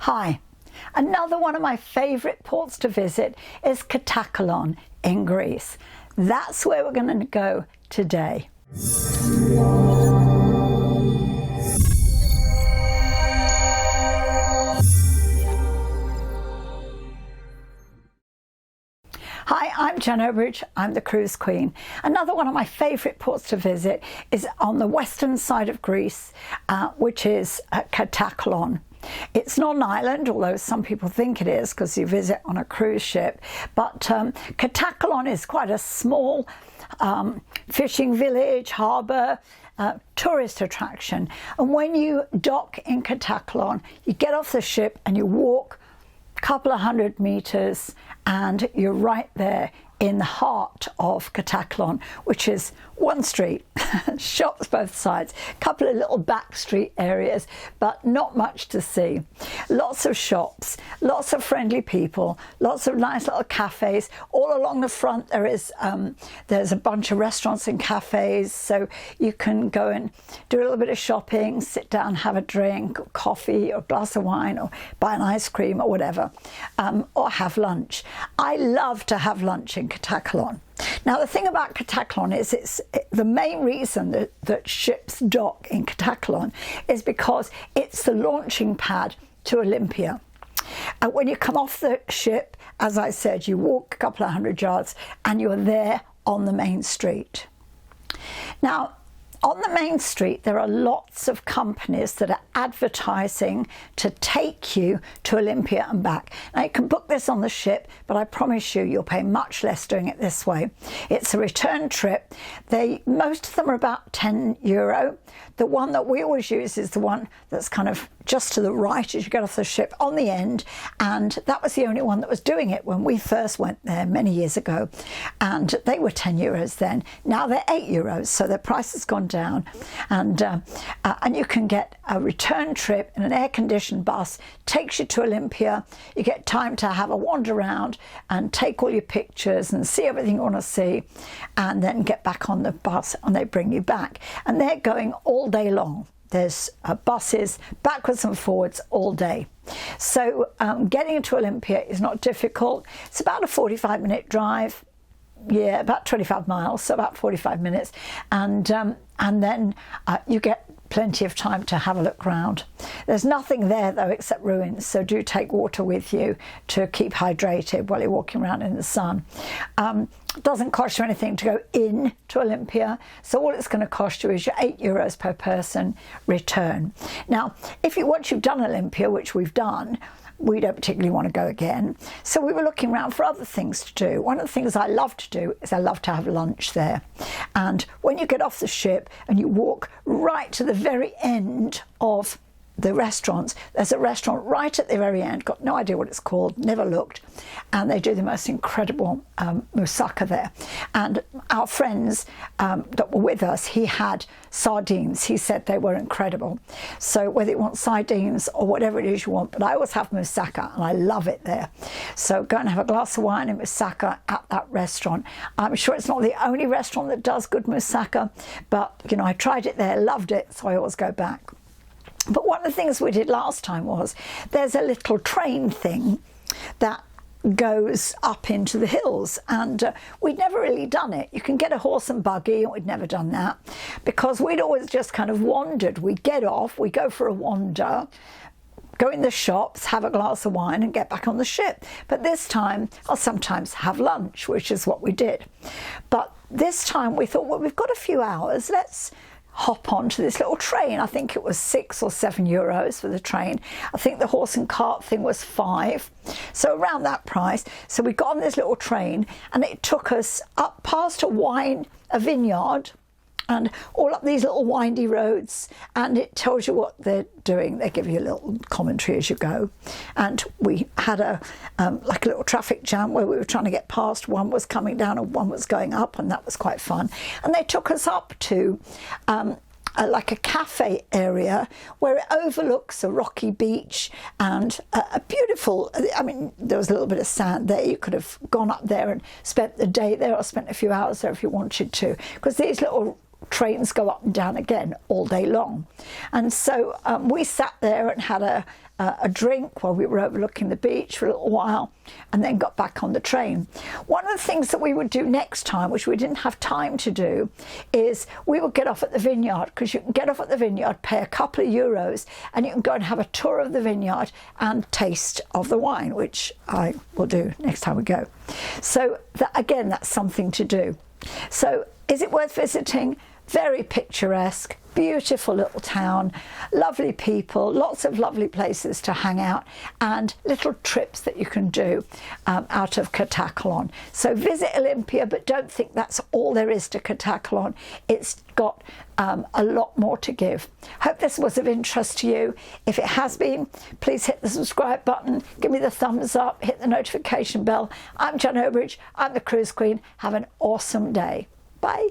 Hi, another one of my favourite ports to visit is Katakolon in Greece. That's where we're going to go today. Hi, I'm Jen Obridge, I'm the Cruise Queen. Another one of my favourite ports to visit is on the western side of Greece, which is Katakolon. It's not an island, although some people think it is because you visit on a cruise ship, but Katakolon is quite a small fishing village, harbour, tourist attraction. And when you dock in Katakolon, you get off the ship and you walk a couple of 100 metres and you're right there in the heart of Katakolon, which is one street, shops both sides, a couple of little back street areas, but not much to see. Lots of shops, lots of friendly people, lots of nice little cafes. All along the front there's a bunch of restaurants and cafes, so you can go and do a little bit of shopping, sit down, have a drink, or coffee, or a glass of wine, or buy an ice cream, or whatever, or have lunch. I love to have lunch in Katakolon. Now the thing about Katakolon is the main reason that ships dock in Katakolon is because it's the launching pad to Olympia. And when you come off the ship, as I said, you walk a couple of 100 yards and you're there on the main street. Now, on the main street, there are lots of companies that are advertising to take you to Olympia and back. Now, you can book this on the ship, but I promise you'll pay much less doing it this way. It's a return trip. Most of them are about €10. The one that we always use is the one that's kind of just to the right as you get off the ship on the end, and that was the only one that was doing it when we first went there many years ago, and they were €10 then. Now they're €8, so their price has gone down, and you can get a return trip in an air-conditioned bus, takes you to Olympia. You get time to have a wander around and take all your pictures and see everything you want to see, and then get back on the bus and they bring you back, and they're going all day long. There's buses backwards and forwards all day. So getting to Olympia is not difficult. It's about a 45-minute drive. Yeah, about 25 miles, so about 45 minutes. And then you get plenty of time to have a look round. There's nothing there though except ruins, so do take water with you to keep hydrated while you're walking around in the sun. It doesn't cost you anything to go in to Olympia, so all it's going to cost you is your €8 per person return. Now, once you've done Olympia, which we've done, we don't particularly want to go again, so we were looking around for other things to do. One of the things I love to do is I love to have lunch there, and when you get off the ship and you walk right to the very end of the restaurants, there's a restaurant right at the very end, got no idea what it's called, never looked, and they do the most incredible moussaka there. And our friends that were with us, he had sardines. He said they were incredible. So whether you want sardines or whatever it is you want, but I always have moussaka and I love it there. So go and have a glass of wine and moussaka at that restaurant. I'm sure it's not the only restaurant that does good moussaka, but I tried it there, loved it, so I always go back. But one of the things we did last time was there's a little train thing that goes up into the hills, and we'd never really done it. You can get a horse and buggy, and we'd never done that because we'd always just kind of wandered. We'd get off, we'd go for a wander, go in the shops, have a glass of wine and get back on the ship. But this time I'll sometimes have lunch, which is what we did. But this time we thought, well, we've got a few hours, let's hop onto this little train. I think it was €6 or €7 for the train. I think the horse and cart thing was €5, so around that price. So we got on this little train and it took us up past a vineyard and all up these little windy roads, and it tells you what they're doing. They give you a little commentary as you go. And we had like a little traffic jam where we were trying to get past. One was coming down and one was going up, and that was quite fun. And they took us up to like a cafe area where it overlooks a rocky beach and a beautiful, there was a little bit of sand there. You could have gone up there and spent the day there or spent a few hours there if you wanted to, because these little trains go up and down again all day long. And so we sat there and had a a drink while we were overlooking the beach for a little while, and then got back on the train. One of the things that we would do next time, which we didn't have time to do, is we would get off at the vineyard, because you can get off at the vineyard, pay a couple of euros, and you can go and have a tour of the vineyard and taste of the wine, which I will do next time we go. So again, that's something to do. So is it worth visiting? Very picturesque, beautiful little town, lovely people, lots of lovely places to hang out, and little trips that you can do out of Katakolon. So visit Olympia, but don't think that's all there is to Katakolon. It's got a lot more to give. Hope this was of interest to you. If it has been, please hit the subscribe button, give me the thumbs up, hit the notification bell. I'm Jan Obridge, I'm the Cruise Queen. Have an awesome day. Bye.